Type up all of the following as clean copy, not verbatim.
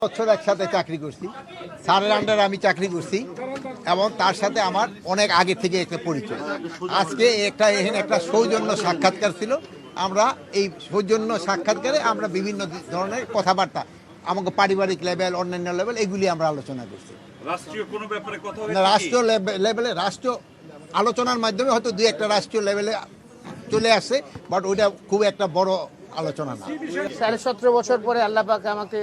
বছর একসাথে চাকরি করছি, স্যারের আন্ডারে আমি চাকরি করছি এবং তার সাথে আমার অনেক আগে থেকে একটা পরিচয়। আজকে এখানে একটা সৌজন্য সাক্ষাৎকার ছিল। আমরা এই সৌজন্য সাক্ষাৎকারে আমরা বিভিন্ন ধরনের কথাবার্তা আমাকে পারিবারিক লেভেল, অন্যান্য লেভেল এগুলি আমরা আলোচনা করছি। রাষ্ট্রীয় কোনো ব্যাপারে কথা না, রাষ্ট্রীয় লেভেলে রাষ্ট্রীয় আলোচনার মাধ্যমে হয়তো দুই একটা রাষ্ট্রীয় লেভেলে চলে আসছে, বাট ওইটা খুব একটা বড় আলোচনা না। 17.5 বছর পরে আল্লাহ পাক আমাকে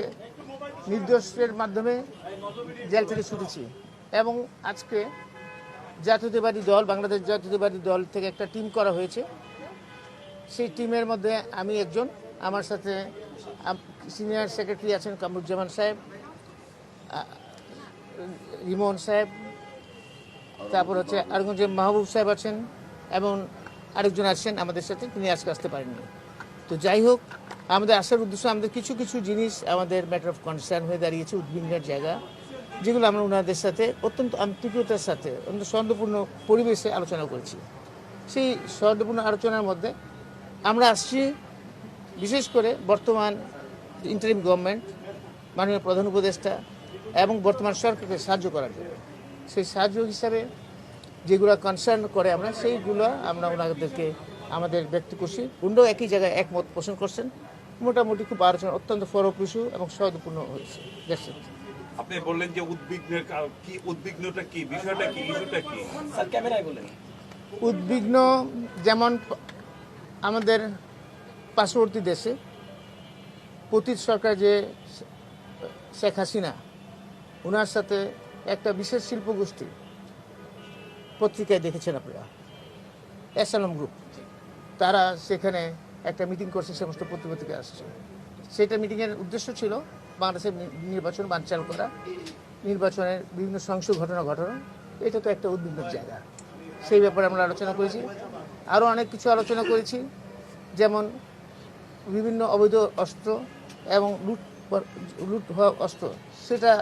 নির্দোষের মাধ্যমে জেল থেকে ছুটেছি এবং আজকে জাতীয়তাবাদী দল, বাংলাদেশ জাতীয়তাবাদী দল থেকে একটা টিম করা হয়েছে। সেই টিমের মধ্যে আমি একজন, আমার সাথে সিনিয়র সেক্রেটারি আছেন কামরুজ্জামান সাহেব, রিমন সাহেব, তারপর হচ্ছে আরেকজন মাহবুব সাহেব আছেন এবং আরেকজন আছেন আমাদের সাথে, তিনি আজকে আসতে পারেননি। তো যাই হোক, আমাদের আসার উদ্দেশ্য আমাদের কিছু কিছু জিনিস আমাদের ম্যাটার অফ কনসার্ন হয়ে দাঁড়িয়েছে, উদ্বিগ্নের জায়গা, যেগুলো আমরা ওনাদের সাথে অত্যন্ত আন্তরিকতার সাথে অত্যন্ত সৌহার্দ্যপূর্ণ পরিবেশে আলোচনা করেছি। সেই সৌহার্দ্যপূর্ণ আলোচনার মধ্যে আমরা আসছি বিশেষ করে বর্তমান ইন্টারিম গভর্নমেন্ট, মাননীয় প্রধান উপদেষ্টা এবং বর্তমান সরকারকে সাহায্য করার জন্য। সেই সাহায্য হিসাবে যেগুলো কনসার্ন করে সেইগুলো আমরা ওনাদেরকে আমাদের ব্যক্ত করছি। উনিও একই জায়গায় একমত পোষণ করছেন। মোটামুটি খুব আলোচনা অত্যন্ত ফলপ্রসূ এবং সৌহার্দ্যপূর্ণ হয়েছে। আপনি বললেন যে উদ্বিগ্নটা কি, বিষয়টা কি, ইস্যুটা কি? স্যার ক্যামেরায় বলেন। উদ্বিগ্ন যেমন আমাদের পার্শ্ববর্তী দেশে পতিত সরকার যে শেখ হাসিনা, ওনার সাথে একটা বিশেষ শিল্পগোষ্ঠী, পত্রিকায় দেখেছেন আপনারা, এসএলএম গ্রুপ, তারা সেখানে একটা মিটিং করছে, সমস্ত পত্রিকা আসছে। সেটা মিটিংয়ের উদ্দেশ্য ছিল বাংলাদেশের নির্বাচন বানচাল করা, নির্বাচনের বিভিন্ন সহিংস ঘটনা ঘটানো। এটা তো একটা উদ্বিগ্নের জায়গা। সেই ব্যাপারে আমরা আলোচনা করেছি। আরও অনেক কিছু আলোচনা করেছি, যেমন বিভিন্ন অবৈধ অস্ত্র এবং লুট হওয়া অস্ত্র, সেটা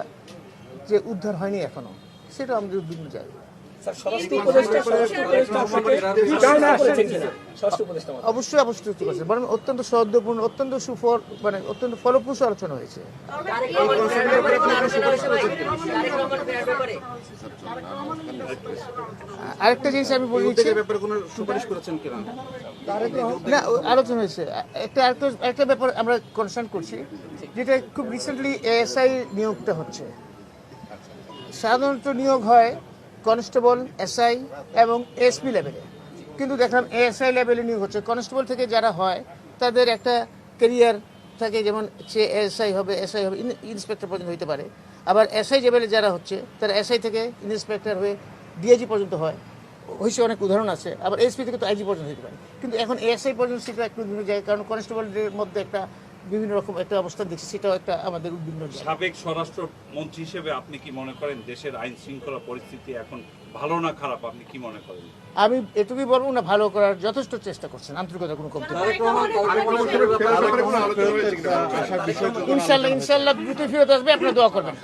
যে উদ্ধার হয়নি এখনো, সেটা আমাদের উদ্বিগ্ন জায়গা। অবশ্যই করেছে, বরং অত্যন্ত সৌহার্দ্যপূর্ণ, অত্যন্ত সুফল, মানে অত্যন্ত ফলপ্রসূ আলোচনা হয়েছে। আরেকটা জিনিস আমি বলি, না আলোচনা হয়েছে, একটা ব্যাপার আমরা কনসার্ন করছি, যেটা খুব রিসেন্টলি এএসআই নিয়োগটা হচ্ছে। সাধারণত নিয়োগ হয় কনস্টেবল, এসআই এবং এসপি লেভেলে, কিন্তু দেখলাম এএসআই লেভেলে নিয়োগ হচ্ছে। কনস্টেবল থেকে যারা হয় তাদের একটা ক্যারিয়ার থাকে, যেমন সে এসআই হবে, ইন্সপেক্টর পর্যন্ত হইতে পারে। আবার এসআই লেভেলে যারা হচ্ছে তারা এসআই থেকে ইন্সপেক্টর হয়ে ডিআইজি পর্যন্ত হয়েছে, অনেক উদাহরণ আছে। আবার এসপি থেকে তো আইজি পর্যন্ত হতে পারে, কিন্তু এখন এএসআই পর্যন্ত সেটা একটু বিভিন্ন জায়গায়, কারণ কনস্টেবলদের মধ্যে একটা বিভিন্ন রকম একটা অবস্থান দেখছি, সেটাও একটা আমাদের উদ্বিগ্ন। সাবেক স্বরাষ্ট্র মন্ত্রী হিসেবে আপনি কি মনে করেন দেশের আইন শৃঙ্খলা পরিস্থিতি এখন ভালো না খারাপ, আপনি কি মনে করেন? আমি এটুকুই বলবো না, ভালো করার যথেষ্ট চেষ্টা করছেন, আন্তরিকতা কোনো কমতি নেই। ইনশাল্লাহ দ্রুত ফেরত আসবে, আপনারা দোয়া করবেন।